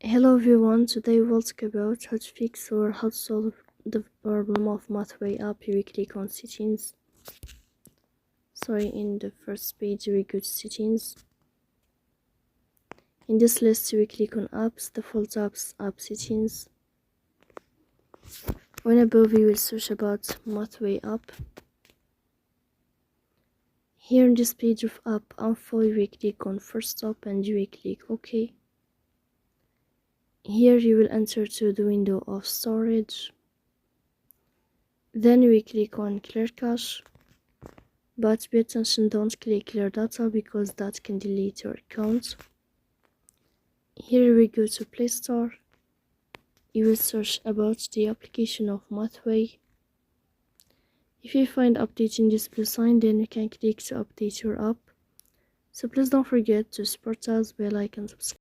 Hello everyone, today we'll talk about how to fix or how to solve the problem of Mathway app. You will click on settings. In the first page we go to settings. In this list we click on apps, default apps, app settings. When above we will search about Mathway app. Here in this page of app info you will click on first stop and you will click OK. Here you will enter to the window of storage. Then we click on clear cache, but pay attention, don't click clear data because that can delete your account. Here we go to Play Store. You will search about the application of Mathway. If you find update in this blue sign, then you can click to update your app. So please don't forget to support us by like and subscribe.